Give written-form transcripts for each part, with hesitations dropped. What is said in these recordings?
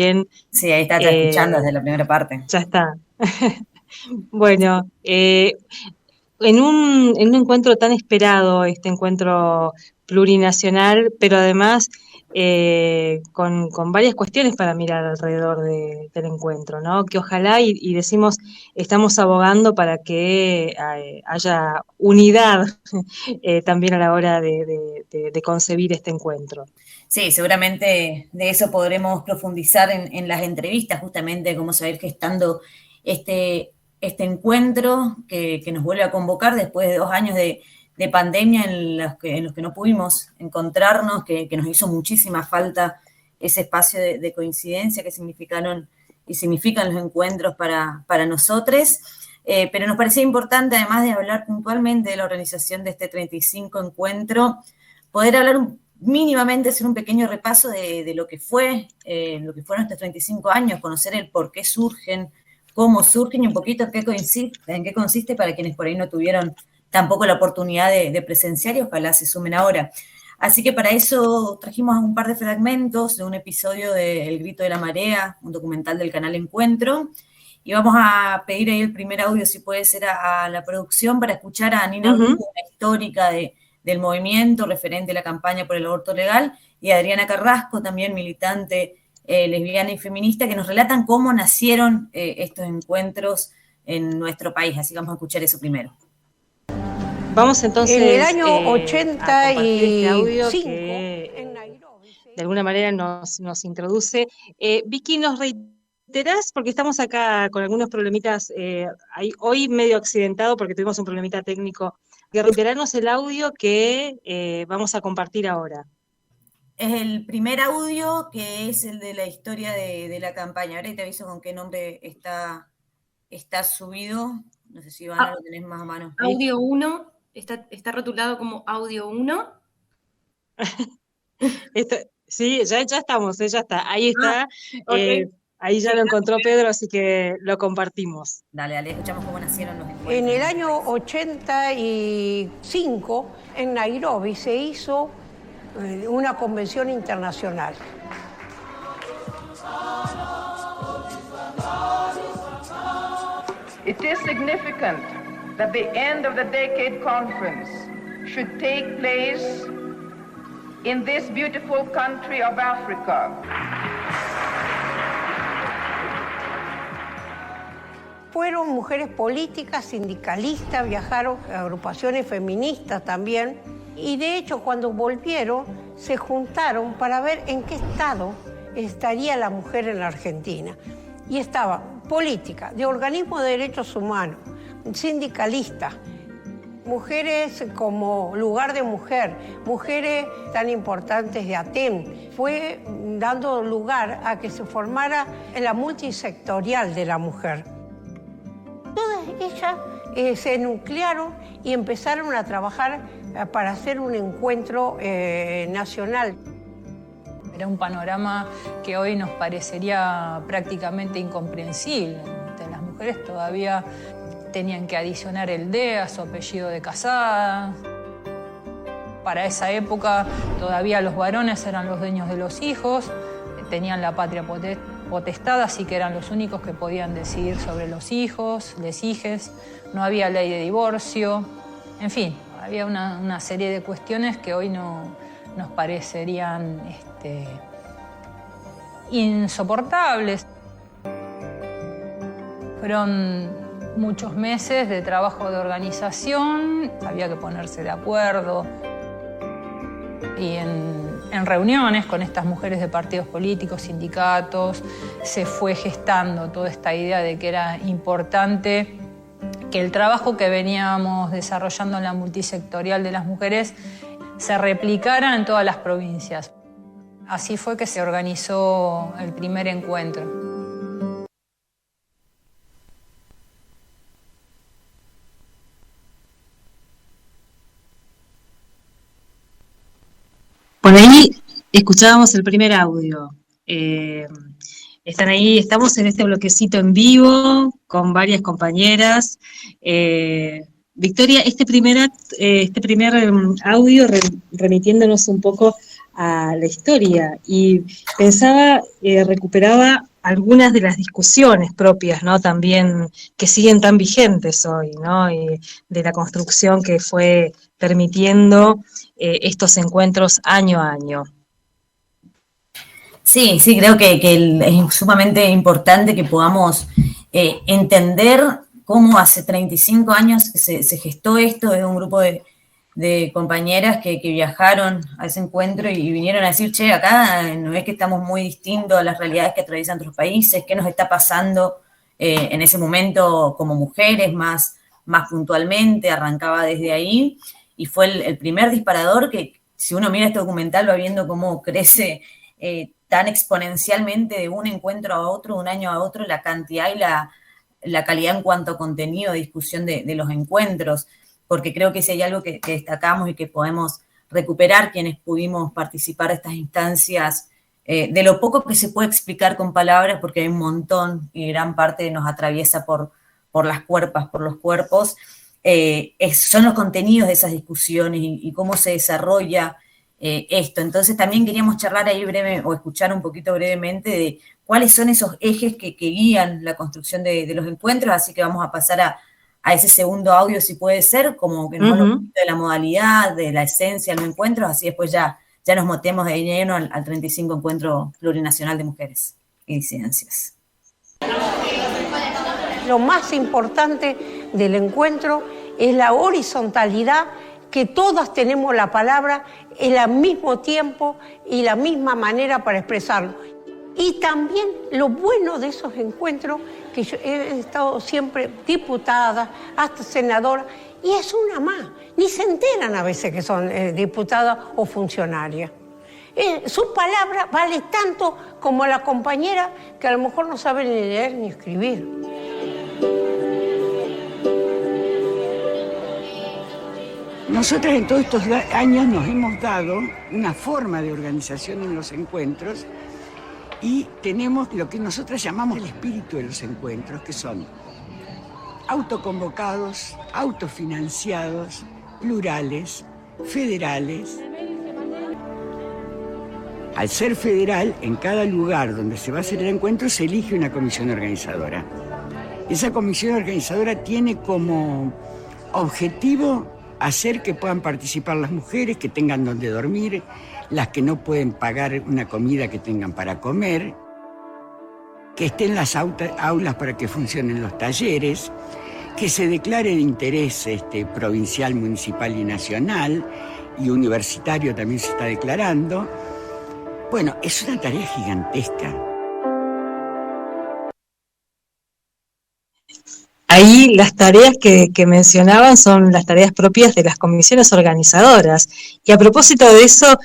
Sí, ahí está escuchando desde la primera parte. Ya está. Bueno, en un encuentro tan esperado, este encuentro plurinacional, pero además con varias cuestiones para mirar alrededor del encuentro, ¿no? Que ojalá, y decimos, estamos abogando para que haya unidad también a la hora de concebir este encuentro. Sí, seguramente de eso podremos profundizar en las entrevistas, justamente cómo seguir gestando este encuentro que nos vuelve a convocar después de 2 años de pandemia en los que no pudimos encontrarnos, que nos hizo muchísima falta ese espacio de coincidencia que significaron y significan los encuentros para nosotros. Pero nos parecía importante, además de hablar puntualmente de la organización de este 35 encuentro, poder hablar mínimamente, hacer un pequeño repaso de lo que fueron estos 35 años, conocer el por qué surgen, cómo surgen y un poquito en qué consiste para quienes por ahí no tuvieron tampoco la oportunidad de presenciar y ojalá se sumen ahora. Así que para eso trajimos un par de fragmentos de un episodio de El Grito de la Marea, un documental del canal Encuentro, y vamos a pedir ahí el primer audio, si puede ser a la producción, para escuchar a Nina Lugo, una histórica del movimiento referente a la campaña por el aborto legal, y a Adriana Carrasco, también militante lesbiana y feminista, que nos relatan cómo nacieron estos encuentros en nuestro país. Así que vamos a escuchar eso primero. Vamos entonces en el año 85, a compartir este audio que de alguna manera nos introduce. Vicky, ¿nos reiterás? Porque estamos acá con algunos problemitas, hoy medio accidentado porque tuvimos un problemita técnico. Que reiterarnos el audio que vamos a compartir ahora. Es el primer audio, que es el de la historia de la campaña. Ahora te aviso con qué nombre está subido. No sé si Ivana lo tenés más a mano. Audio 1, está rotulado como audio 1. Sí, ya estamos, ya está. Ahí está. Okay. Ahí ya lo encontró Pedro, así que lo compartimos. Dale, escuchamos cómo nacieron los encuentros. En el año 85, en Nairobi, se hizo una convención internacional. It is significant that the end of the decade conference should take place in this beautiful country of Africa. Fueron mujeres políticas, sindicalistas, viajaron a agrupaciones feministas también, y de hecho cuando volvieron se juntaron para ver en qué estado estaría la mujer en la Argentina. Y estaba política, de organismos de derechos humanos, sindicalistas, mujeres como Lugar de Mujer, mujeres tan importantes de ATEM. Fue dando lugar a que se formara la multisectorial de la mujer. Todas ellas se nuclearon y empezaron a trabajar para hacer un encuentro nacional. Era un panorama que hoy nos parecería prácticamente incomprensible. Las mujeres todavía tenían que adicionar el D a su apellido de casada. Para esa época todavía los varones eran los dueños de los hijos, tenían la patria potestad, así que eran los únicos que podían decidir sobre los hijos, les hijes. No había ley de divorcio. En fin, había una serie de cuestiones que hoy nos parecerían insoportables. Fueron muchos meses de trabajo de organización, había que ponerse de acuerdo. Y en reuniones con estas mujeres de partidos políticos, sindicatos, se fue gestando toda esta idea de que era importante que el trabajo que veníamos desarrollando en la multisectorial de las mujeres se replicara en todas las provincias. Así fue que se organizó el primer encuentro. Por ahí escuchábamos el primer audio. Están ahí, estamos en este bloquecito en vivo con varias compañeras. Victoria, este primer audio remitiéndonos un poco a la historia y pensaba, recuperaba algunas de las discusiones propias, ¿no? También que siguen tan vigentes hoy, ¿no? Y de la construcción que fue permitiendo estos encuentros año a año. Sí, sí, creo que es sumamente importante que podamos entender cómo hace 35 años se gestó esto. Es un grupo de compañeras que viajaron a ese encuentro y vinieron a decir, che, acá no es que estamos muy distintos a las realidades que atraviesan otros países, qué nos está pasando en ese momento como mujeres, más puntualmente, arrancaba desde ahí, y fue el primer disparador que, si uno mira este documental, va viendo cómo crece tan exponencialmente de un encuentro a otro, de un año a otro, la cantidad y la calidad en cuanto a contenido de discusión de los encuentros, porque creo que si hay algo que destacamos y que podemos recuperar quienes pudimos participar de estas instancias, de lo poco que se puede explicar con palabras, porque hay un montón y gran parte nos atraviesa por las cuerpas, por los cuerpos, son los contenidos de esas discusiones y cómo se desarrolla esto. Entonces también queríamos charlar ahí breve o escuchar un poquito brevemente de cuáles son esos ejes que guían la construcción de los encuentros, así que vamos a pasar a ese segundo audio, si puede ser, como que nos habla un poquito de la modalidad, de la esencia de los encuentros, así después ya nos metemos de lleno al 35 Encuentro Plurinacional de Mujeres y Disidencias. Lo más importante del encuentro es la horizontalidad, que todas tenemos la palabra en el mismo tiempo y la misma manera para expresarlo. Y también lo bueno de esos encuentros, que yo he estado siempre diputada, hasta senadora, y es una más. Ni se enteran a veces que son diputadas o funcionarias. Su palabra vale tanto como la compañera que a lo mejor no sabe ni leer ni escribir. Nosotras en todos estos años nos hemos dado una forma de organización en los encuentros y tenemos lo que nosotras llamamos el espíritu de los encuentros, que son autoconvocados, autofinanciados, plurales, federales. Al ser federal, en cada lugar donde se va a hacer el encuentro se elige una comisión organizadora. Esa comisión organizadora tiene como objetivo hacer que puedan participar las mujeres, que tengan donde dormir, las que no pueden pagar una comida que tengan para comer, que estén las aulas para que funcionen los talleres, que se declare de interés provincial, municipal y nacional, y universitario también se está declarando. Bueno, es una tarea gigantesca. Ahí las tareas que mencionaban son las tareas propias de las comisiones organizadoras. Y a propósito de eso,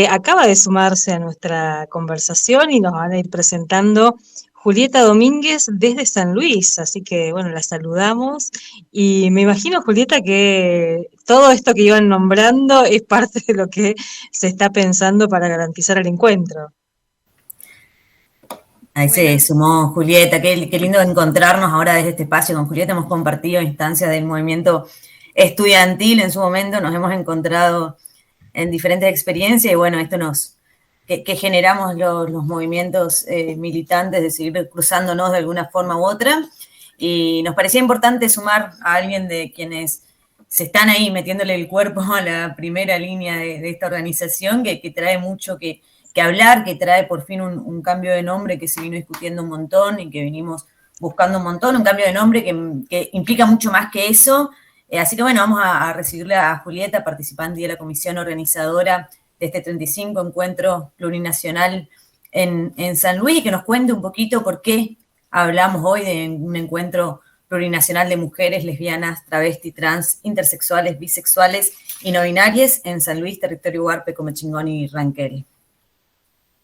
acaba de sumarse a nuestra conversación y nos van a ir presentando Julieta Domínguez desde San Luis. Así que, bueno, la saludamos. Y me imagino, Julieta, que todo esto que iban nombrando es parte de lo que se está pensando para garantizar el encuentro. Ahí se sumó Julieta, qué lindo encontrarnos ahora desde este espacio con Julieta. Hemos compartido instancias del movimiento estudiantil en su momento, nos hemos encontrado en diferentes experiencias y bueno, esto que generamos los movimientos militantes de seguir cruzándonos de alguna forma u otra, y nos parecía importante sumar a alguien de quienes se están ahí metiéndole el cuerpo a la primera línea de esta organización, que trae mucho que hablar, que trae por fin un cambio de nombre que se vino discutiendo un montón y que venimos buscando un montón, un cambio de nombre que implica mucho más que eso. Así que bueno, vamos a recibirle a Julieta, participante de la comisión organizadora de este 35 Encuentro Plurinacional en San Luis, y que nos cuente un poquito por qué hablamos hoy de un encuentro plurinacional de mujeres lesbianas, travestis, trans, intersexuales, bisexuales y no binarias en San Luis, territorio Huarpe, Comechingón y Ranquel.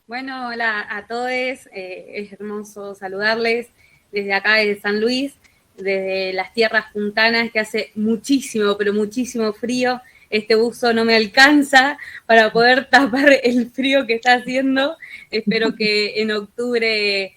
Bueno, hola a todos, es hermoso saludarles desde acá de San Luis, desde las tierras puntanas, que hace muchísimo, pero muchísimo frío. Este buzo no me alcanza para poder tapar el frío que está haciendo. Espero que en octubre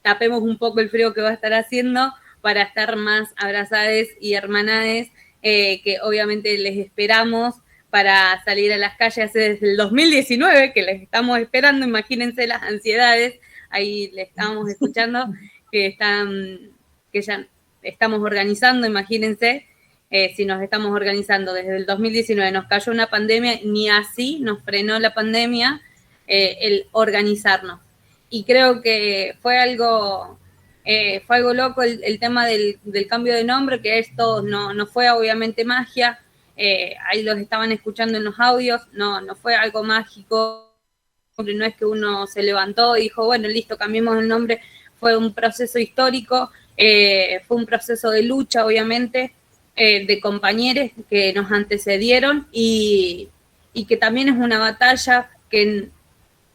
tapemos un poco el frío que va a estar haciendo para estar más abrazades y hermanades, que obviamente les esperamos para salir a las calles desde el 2019, que les estamos esperando, imagínense las ansiedades, ahí le estábamos escuchando, que ya estamos organizando, imagínense, si nos estamos organizando desde el 2019, nos cayó una pandemia, ni así nos frenó la pandemia el organizarnos. Y creo que fue algo loco el tema del cambio de nombre, que esto no fue obviamente magia, ahí los estaban escuchando en los audios, no fue algo mágico, no es que uno se levantó y dijo, bueno, listo, cambiemos el nombre, fue un proceso histórico, fue un proceso de lucha, obviamente, de compañeros que nos antecedieron y que también es una batalla que,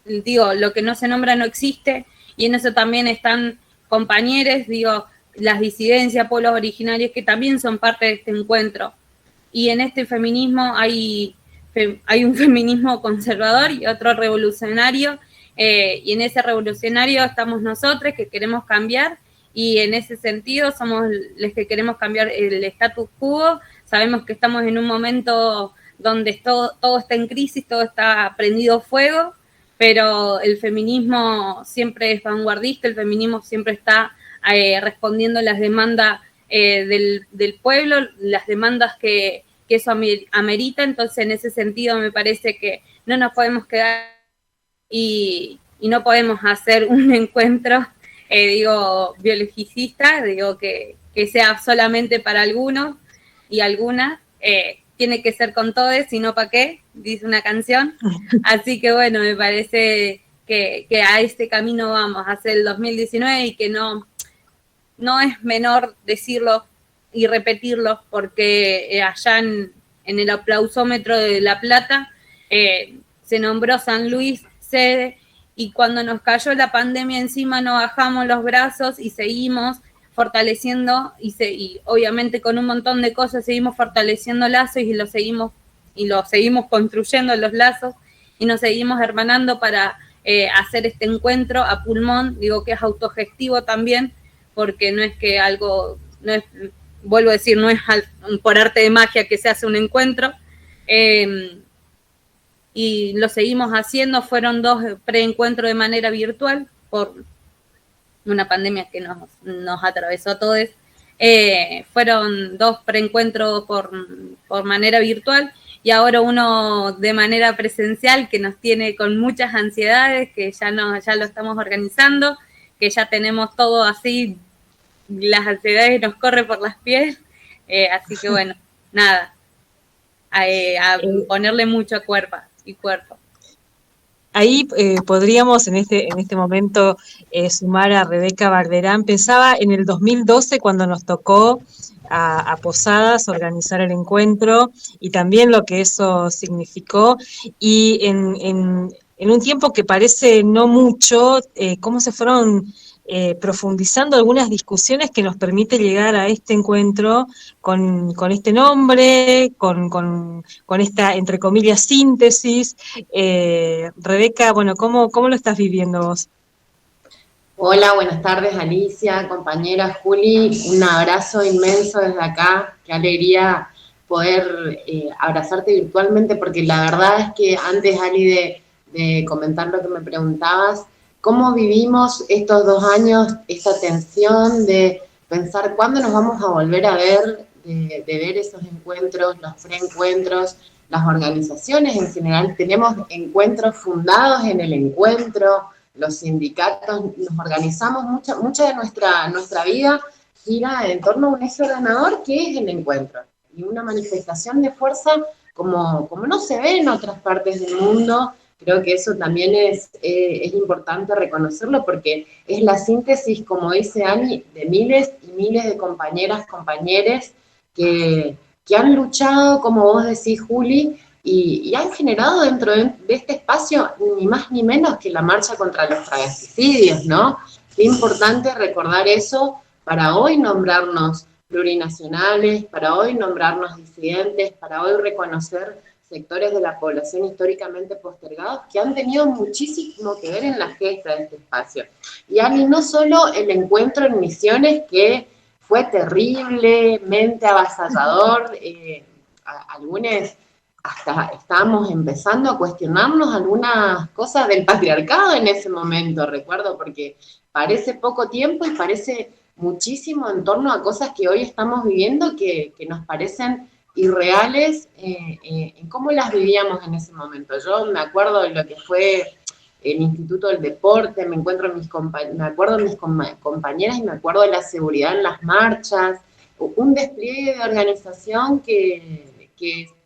digo, lo que no se nombra no existe, y en eso también están compañeros, digo, las disidencias, pueblos originarios, que también son parte de este encuentro. Y en este feminismo hay un feminismo conservador y otro revolucionario, y en ese revolucionario estamos nosotros que queremos cambiar, y en ese sentido somos los que queremos cambiar el status quo. Sabemos que estamos en un momento donde todo está en crisis, todo está prendido fuego, pero el feminismo siempre es vanguardista, el feminismo siempre está respondiendo las demandas del pueblo, las demandas que eso amerita. Entonces, en ese sentido, me parece que no nos podemos quedar y no podemos hacer un encuentro, biologicista, que sea solamente para algunos y algunas, tiene que ser con todos, si no, ¿para qué? Dice una canción. Así que bueno, me parece que a este camino vamos hacia el 2019 y que no es menor decirlo y repetirlo, porque allá en el aplausómetro de La Plata se nombró San Luis sede, y cuando nos cayó la pandemia encima no bajamos los brazos y seguimos fortaleciendo y obviamente con un montón de cosas seguimos fortaleciendo lazos y lo seguimos construyendo los lazos y nos seguimos hermanando para hacer este encuentro a pulmón, digo que es autogestivo también, porque no es que vuelvo a decir, no es por arte de magia que se hace un encuentro, y lo seguimos haciendo. Fueron 2 preencuentros de manera virtual por una pandemia que nos atravesó a todos. Fueron 2 preencuentros por manera virtual y ahora uno de manera presencial, que nos tiene con muchas ansiedades, que ya lo estamos organizando, que ya tenemos todo así, las ansiedades nos corren por las pies, así que bueno, nada, a ponerle mucho cuerpo. Ahí podríamos en este momento sumar a Rebeca Barberán. Pensaba en el 2012 cuando nos tocó a Posadas organizar el encuentro y también lo que eso significó, y en un tiempo que parece no mucho, cómo se fueron profundizando algunas discusiones que nos permite llegar a este encuentro con este nombre, con esta, entre comillas, síntesis. Rebeca, bueno, ¿cómo lo estás viviendo vos? Hola, buenas tardes, Alicia, compañera Juli, un abrazo inmenso desde acá, qué alegría poder abrazarte virtualmente, porque la verdad es que antes, Ali, de comentar lo que me preguntabas, ¿cómo vivimos estos 2 años, esta tensión de pensar cuándo nos vamos a volver a ver, de ver esos encuentros, los preencuentros, las organizaciones en general? Tenemos encuentros fundados en el encuentro, los sindicatos, nos organizamos, mucha de nuestra vida gira en torno a un eje ordenador que es el encuentro, y una manifestación de fuerza como no se ve en otras partes del mundo. Creo que eso también es importante reconocerlo, porque es la síntesis, como dice Ani, de miles y miles de compañeras, compañeros que han luchado, como vos decís, Juli, y han generado dentro de este espacio ni más ni menos que la marcha contra los travesticidios, ¿no? Qué importante recordar eso para hoy nombrarnos plurinacionales, para hoy nombrarnos disidentes, para hoy reconocer sectores de la población históricamente postergados que han tenido muchísimo que ver en la gesta de este espacio. Y Ani, no solo el encuentro en Misiones, que fue terriblemente avasallador, algunos hasta estábamos empezando a cuestionarnos algunas cosas del patriarcado en ese momento, recuerdo, porque parece poco tiempo y parece muchísimo en torno a cosas que hoy estamos viviendo que nos parecen irreales en cómo las vivíamos en ese momento. Yo me acuerdo de lo que fue el Instituto del Deporte, me acuerdo de mis compañeras y me acuerdo de la seguridad en las marchas, un despliegue de organización que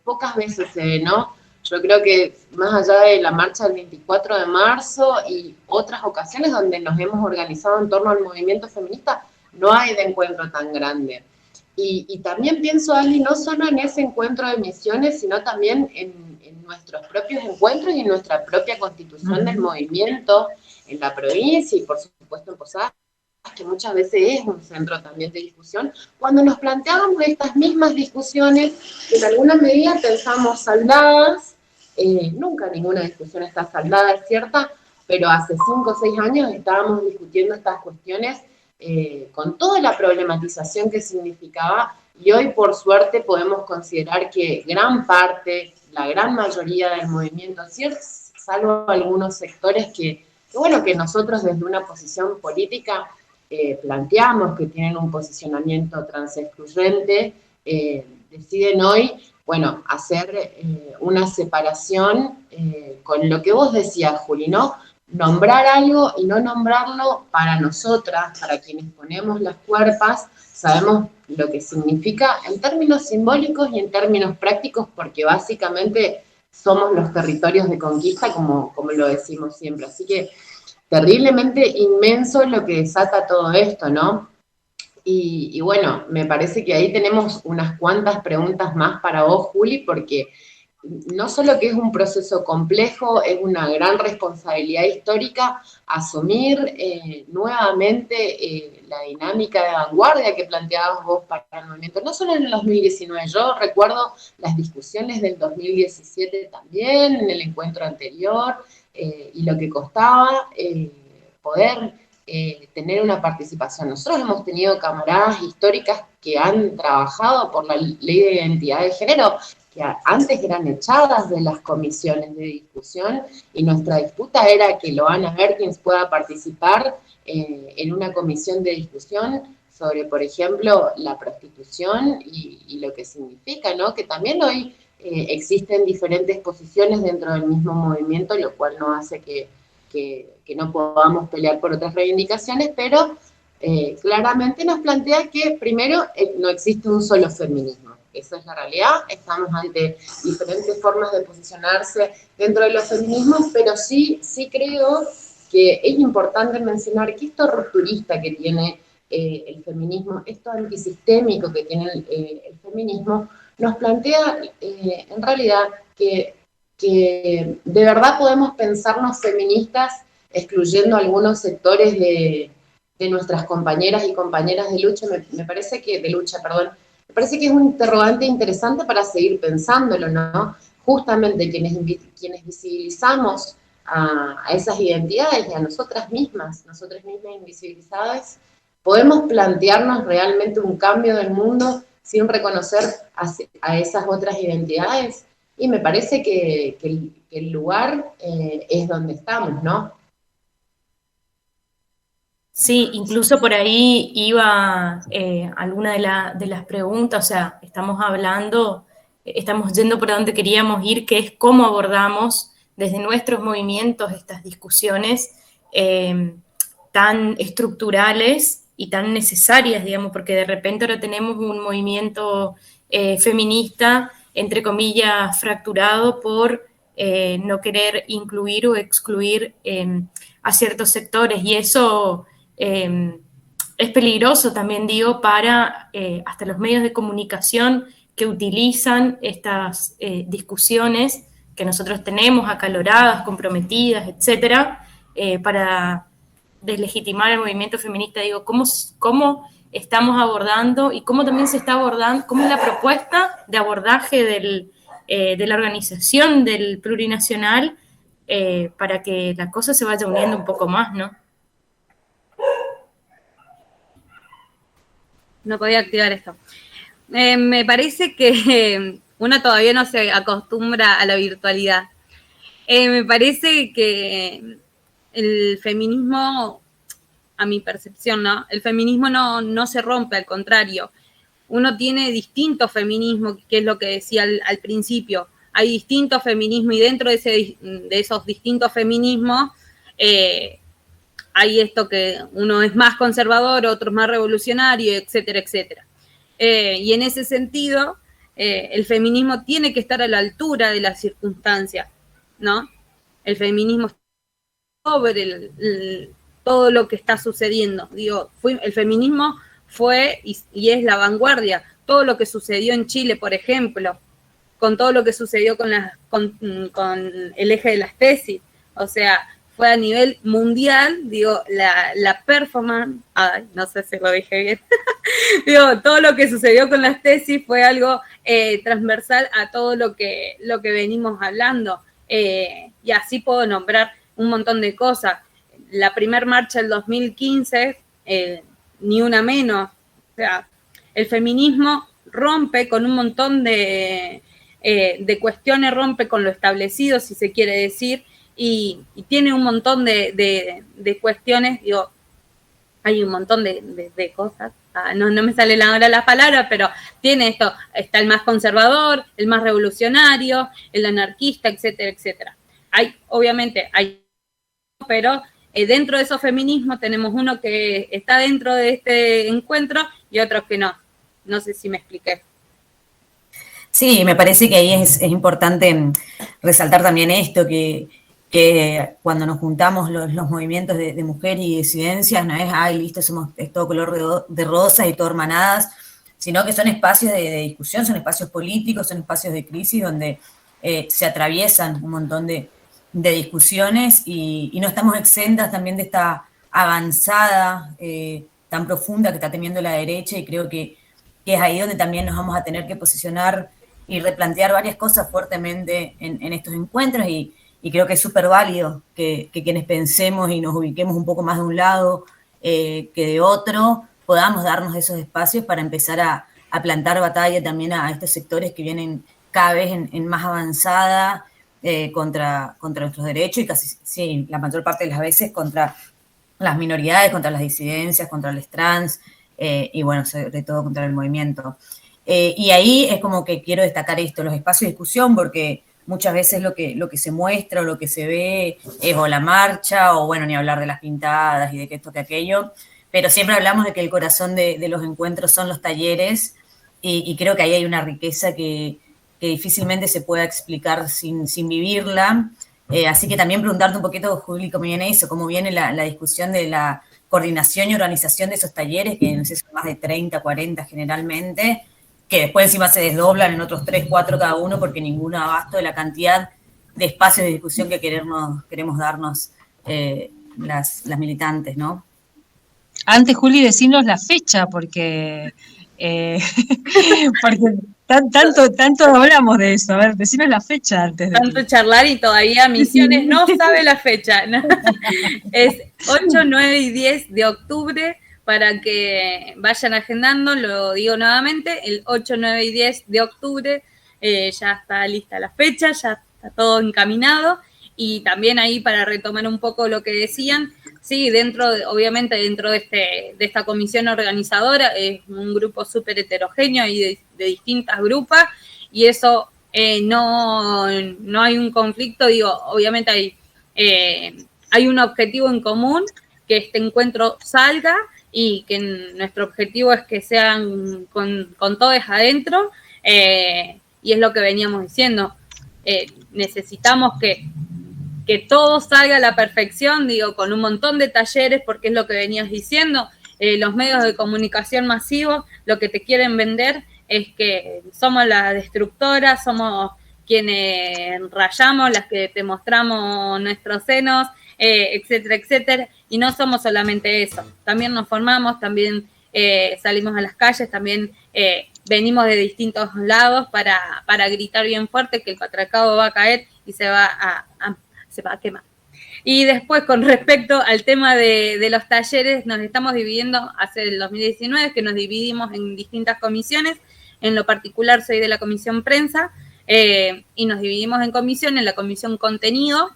pocas veces se ve, ¿no? Yo creo que más allá de la marcha del 24 de marzo y otras ocasiones donde nos hemos organizado en torno al movimiento feminista, no hay de encuentro tan grande. Y también pienso, Ali, no solo en ese encuentro de misiones, sino también en nuestros propios encuentros y en nuestra propia constitución del movimiento en la provincia y por supuesto en Posadas, que muchas veces es un centro también de discusión, cuando nos planteábamos estas mismas discusiones, que en alguna medida pensamos saldadas, nunca ninguna discusión está saldada, es cierta, pero hace 5 o 6 años estábamos discutiendo estas cuestiones con toda la problematización que significaba, y hoy por suerte podemos considerar que gran parte, la gran mayoría del movimiento, salvo algunos sectores que nosotros desde una posición política planteamos que tienen un posicionamiento transexcluyente, deciden hoy, hacer una separación con lo que vos decías, Juli, ¿no? Nombrar algo y no nombrarlo para nosotras, para quienes ponemos las cuerpas, sabemos lo que significa en términos simbólicos y en términos prácticos, porque básicamente somos los territorios de conquista, como lo decimos siempre. Así que terriblemente inmenso lo que desata todo esto, ¿no? Y bueno, me parece que ahí tenemos unas cuantas preguntas más para vos, Juli, porque no solo que es un proceso complejo, es una gran responsabilidad histórica asumir nuevamente la dinámica de vanguardia que planteabas vos para el movimiento, no solo en el 2019, yo recuerdo las discusiones del 2017 también, en el encuentro anterior, y lo que costaba poder tener una participación. Nosotros hemos tenido camaradas históricas que han trabajado por la ley de identidad de género, que antes eran echadas de las comisiones de discusión, y nuestra disputa era que Loana Berkins pueda participar en una comisión de discusión sobre, por ejemplo, la prostitución y lo que significa, ¿no? Que también hoy existen diferentes posiciones dentro del mismo movimiento, lo cual no hace que no podamos pelear por otras reivindicaciones, pero claramente nos plantea que, primero, no existe un solo feminismo. Esa es la realidad, estamos ante diferentes formas de posicionarse dentro de los feminismos, pero sí creo que es importante mencionar que esto rupturista que tiene el feminismo, esto antisistémico que tiene el feminismo, nos plantea en realidad que de verdad podemos pensarnos feministas excluyendo algunos sectores de nuestras compañeras y compañeras de lucha, me parece que es un interrogante interesante para seguir pensándolo, ¿no? Justamente quienes visibilizamos a esas identidades y a nosotras mismas invisibilizadas, podemos plantearnos realmente un cambio del mundo sin reconocer a esas otras identidades, y me parece que el lugar es donde estamos, ¿no? Sí, incluso por ahí iba alguna de las preguntas, o sea, estamos yendo por donde queríamos ir, que es cómo abordamos desde nuestros movimientos estas discusiones tan estructurales y tan necesarias, digamos, porque de repente ahora tenemos un movimiento feminista, entre comillas, fracturado por no querer incluir o excluir a ciertos sectores, y eso es peligroso también, digo, para hasta los medios de comunicación que utilizan estas discusiones que nosotros tenemos acaloradas, comprometidas, etcétera, para deslegitimar el movimiento feminista. Digo, ¿cómo estamos abordando y cómo también se está abordando, cómo es la propuesta de abordaje de la organización del plurinacional para que la cosa se vaya uniendo un poco más, ¿no? No podía activar esto. Me parece que uno todavía no se acostumbra a la virtualidad. Me parece que el feminismo, a mi percepción, ¿no? El feminismo no se rompe, al contrario. Uno tiene distintos feminismos, que es lo que decía al principio. Hay distintos feminismos y dentro de esos distintos feminismos hay esto que uno es más conservador, otro es más revolucionario, etcétera, etcétera. Y en ese sentido, el feminismo tiene que estar a la altura de las circunstancias, ¿no? El feminismo sobre todo lo que está sucediendo. Digo, el feminismo fue y es la vanguardia. Todo lo que sucedió en Chile, por ejemplo, con todo lo que sucedió con el eje de las tesis, o sea, fue a nivel mundial, digo, la performance, no sé si lo dije bien, digo, todo lo que sucedió con las tesis fue algo transversal a todo lo que venimos hablando, y así puedo nombrar un montón de cosas. La primer marcha del 2015, ni una menos, o sea, el feminismo rompe con un montón de cuestiones, rompe con lo establecido, si se quiere decir, y tiene un montón de cuestiones, digo, hay un montón de cosas, no me sale ahora la palabra, pero tiene esto, está el más conservador, el más revolucionario, el anarquista, etcétera, etcétera. Obviamente hay, pero dentro de esos feminismos tenemos uno que está dentro de este encuentro y otros que no. No sé si me expliqué. Sí, me parece que ahí es importante resaltar también esto, que cuando nos juntamos los movimientos de mujeres y disidencias, no es, listo, es todo color de rosa y todo hermanadas, sino que son espacios de discusión, son espacios políticos, son espacios de crisis donde se atraviesan un montón de discusiones y no estamos exentas también de esta avanzada tan profunda que está teniendo la derecha, y creo que es ahí donde también nos vamos a tener que posicionar y replantear varias cosas fuertemente en estos encuentros, y creo que es súper válido que quienes pensemos y nos ubiquemos un poco más de un lado que de otro, podamos darnos esos espacios para empezar a plantar batalla también a estos sectores que vienen cada vez en más avanzada contra nuestros derechos, y casi, sí, la mayor parte de las veces contra las minoridades, contra las disidencias, contra los trans, y bueno, sobre todo contra el movimiento. Y ahí es como que quiero destacar esto, los espacios de discusión, porque muchas veces lo que se muestra o lo que se ve es o la marcha, o bueno, ni hablar de las pintadas y de que esto, que aquello, pero siempre hablamos de que el corazón de los encuentros son los talleres, y creo que ahí hay una riqueza que difícilmente se pueda explicar sin vivirla. Así que también preguntarte un poquito, Juli, cómo viene eso, cómo viene la discusión de la coordinación y organización de esos talleres, que no sé, son más de 30, 40 generalmente, que después encima se desdoblan en otros 3, 4 cada uno, porque ninguno abasto de la cantidad de espacios de discusión que queremos darnos las militantes, ¿no? Antes, Juli, decinos la fecha, porque tanto hablamos de eso. A ver, decinos la fecha antes de... Tanto charlar y todavía Misiones no sabe la fecha, ¿no? Es 8, 9 y 10 de octubre, para que vayan agendando, lo digo nuevamente, el 8, 9 y 10 de octubre ya está lista la fecha, ya está todo encaminado, y también ahí para retomar un poco lo que decían, sí, obviamente dentro de esta comisión organizadora es un grupo súper heterogéneo y de distintas grupas, y eso no hay un conflicto, digo, obviamente hay un objetivo en común, que este encuentro salga, y que nuestro objetivo es que sean con todos adentro, y es lo que veníamos diciendo, necesitamos que todo salga a la perfección, digo, con un montón de talleres, porque es lo que venías diciendo, los medios de comunicación masivos lo que te quieren vender es que somos las destructoras, somos quienes rayamos, las que te mostramos nuestros senos, etcétera, etcétera, y no somos solamente eso, también nos formamos, también salimos a las calles, también venimos de distintos lados para gritar bien fuerte que el patriarcado va a caer y se va a quemar. Y después, con respecto al tema de los talleres, nos estamos dividiendo hace el 2019, que nos dividimos en distintas comisiones. En lo particular soy de la comisión prensa y nos dividimos en comisión. En la comisión contenido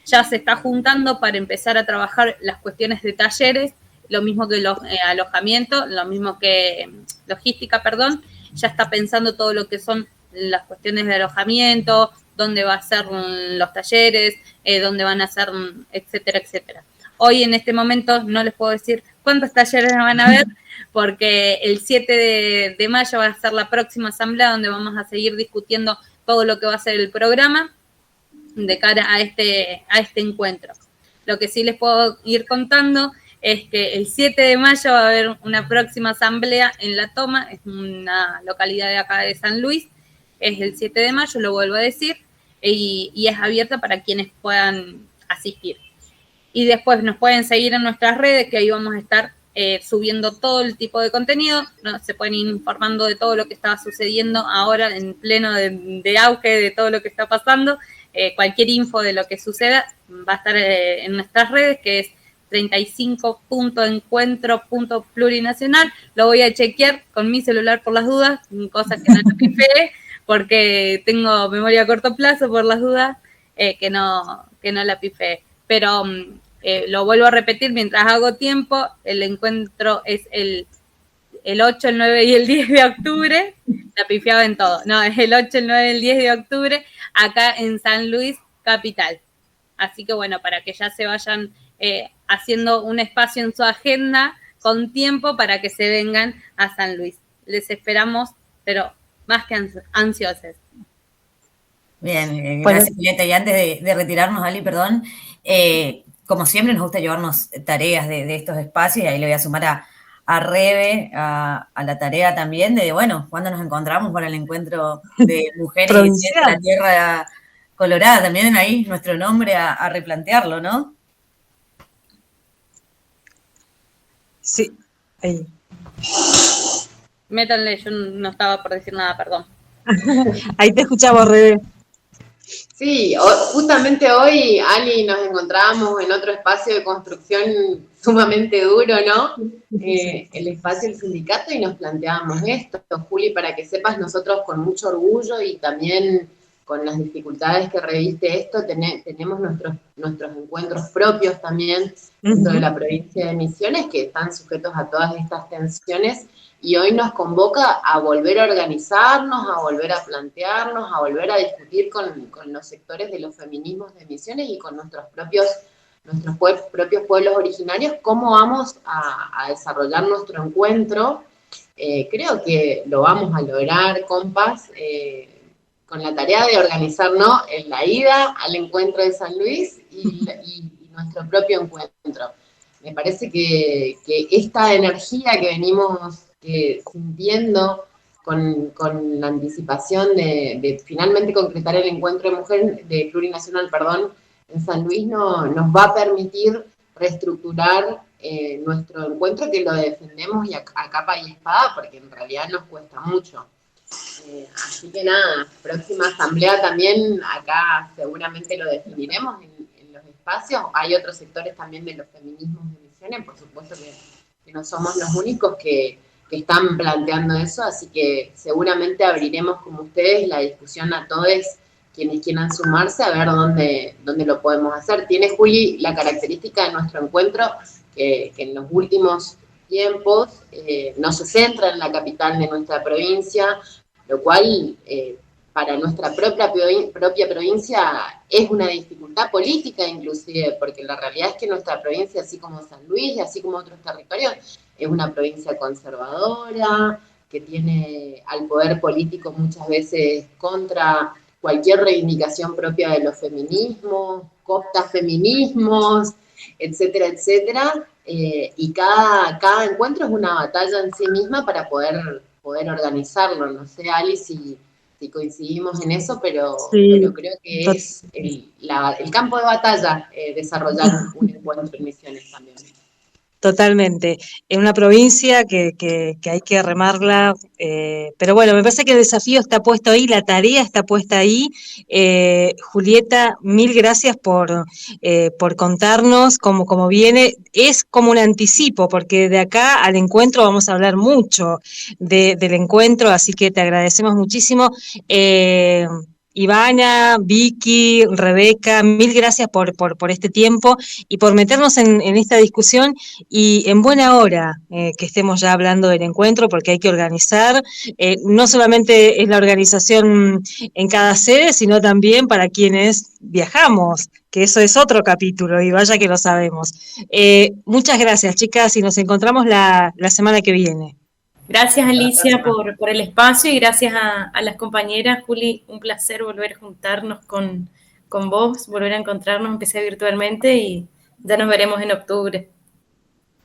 ya se está juntando para empezar a trabajar las cuestiones de talleres, lo mismo que los alojamientos, lo mismo que logística, perdón. Ya está pensando todo lo que son las cuestiones de alojamiento, dónde va a ser los talleres, dónde van a ser, etcétera, etcétera. Hoy en este momento no les puedo decir cuántos talleres van a haber, porque el 7 de mayo va a ser la próxima asamblea donde vamos a seguir discutiendo todo lo que va a ser el programa de cara a este encuentro. Lo que sí les puedo ir contando es que el 7 de mayo va a haber una próxima asamblea en La Toma, es una localidad de acá de San Luis, es el 7 de mayo, lo vuelvo a decir, y es abierta para quienes puedan asistir. Y después nos pueden seguir en nuestras redes, que ahí vamos a estar subiendo todo el tipo de contenido, ¿no? Se pueden ir informando de todo lo que está sucediendo ahora en pleno de auge de todo lo que está pasando. Cualquier info de lo que suceda va a estar en nuestras redes, que es 35.encuentro.plurinacional. Lo voy a chequear con mi celular por las dudas, cosas que no lo pifé, porque tengo memoria a corto plazo por las dudas, que no la pifé. Pero lo vuelvo a repetir mientras hago tiempo, el encuentro es el 8, el 9 y el 10 de octubre, la pifiaba en todo, no, es el 8, el 9 y el 10 de octubre, acá en San Luis, capital. Así que bueno, para que ya se vayan haciendo un espacio en su agenda con tiempo para que se vengan a San Luis. Les esperamos, pero más que ansiosos. Bien, gracias, Julieta. Y antes de retirarnos, Ali, perdón, como siempre nos gusta llevarnos tareas de estos espacios, y ahí le voy a sumar a Rebe, a la tarea también de, bueno, cuando nos encontramos para el encuentro de mujeres de la Tierra Colorada, también ahí nuestro nombre a replantearlo, ¿no? Sí, ahí. Métanle, yo no estaba por decir nada, perdón. Ahí te escuchamos, Rebe. Sí, justamente hoy, Ali, nos encontrábamos en otro espacio de construcción sumamente duro, ¿no? El espacio del sindicato, y nos planteábamos esto. Juli, para que sepas, nosotros con mucho orgullo y también con las dificultades que reviste esto, tenemos nuestros encuentros propios también dentro de la provincia de Misiones, que están sujetos a todas estas tensiones, y hoy nos convoca a volver a organizarnos, a volver a plantearnos, a volver a discutir con los sectores de los feminismos de Misiones y con nuestros propios pueblos originarios, cómo vamos a desarrollar nuestro encuentro. Creo que lo vamos a lograr, compas, con la tarea de organizarnos en la ida al encuentro de San Luis y nuestro propio encuentro. Me parece que esta energía que venimos sintiendo con la anticipación de finalmente concretar el encuentro de mujeres de plurinacional, en San Luis nos va a permitir reestructurar nuestro encuentro, que lo defendemos y a capa y espada, porque en realidad nos cuesta mucho. Así que nada, próxima asamblea también, acá seguramente lo definiremos en los espacios. Hay otros sectores también de los feminismos de Misiones, por supuesto que no somos los únicos que están planteando eso, así que seguramente abriremos como ustedes la discusión a todos quienes quieran sumarse, a ver dónde lo podemos hacer. Tiene, Juli, la característica de nuestro encuentro que en los últimos tiempos no se centra en la capital de nuestra provincia, lo cual para nuestra propia provincia es una dificultad política inclusive, porque la realidad es que nuestra provincia, así como San Luis y así como otros territorios, es una provincia conservadora, que tiene al poder político muchas veces contra cualquier reivindicación propia de los feminismos, coopta feminismos, etcétera, etcétera, y cada encuentro es una batalla en sí misma para poder organizarlo. No sé, Ali, si coincidimos en eso, pero creo que es el campo de batalla desarrollar un encuentro en Misiones también. Totalmente. En una provincia que hay que remarla, pero bueno, me parece que el desafío está puesto ahí, la tarea está puesta ahí. Julieta, mil gracias por contarnos cómo viene. Es como un anticipo, porque de acá al encuentro vamos a hablar mucho del encuentro, así que te agradecemos muchísimo. Ivana, Vicky, Rebeca, mil gracias por este tiempo y por meternos en esta discusión y en buena hora que estemos ya hablando del encuentro, porque hay que organizar, no solamente es la organización en cada sede, sino también para quienes viajamos, que eso es otro capítulo y vaya que lo sabemos. Muchas gracias, chicas, y nos encontramos la semana que viene. Gracias, Alicia, por el espacio y gracias a las compañeras. Juli, un placer volver a juntarnos con vos, volver a encontrarnos, aunque sea virtualmente, y ya nos veremos en octubre.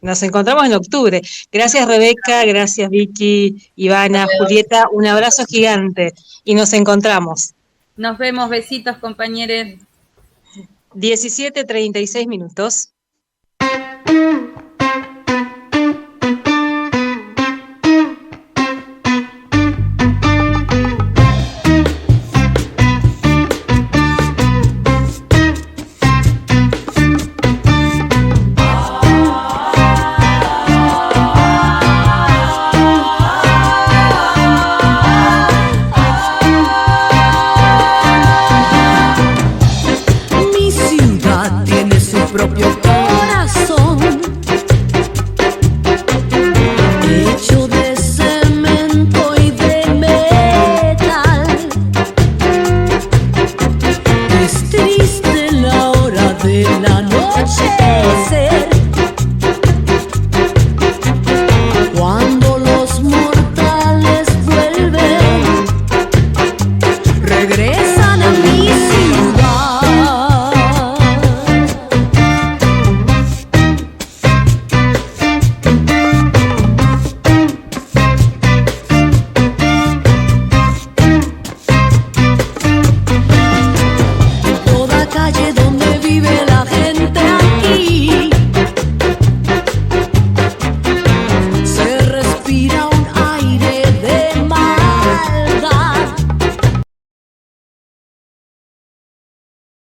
Nos encontramos en octubre. Gracias, Rebeca, gracias, Vicky, Ivana, Julieta, un abrazo gigante y nos encontramos. Nos vemos, besitos, compañeros. 17:36 minutos. Se respira un aire de maldad.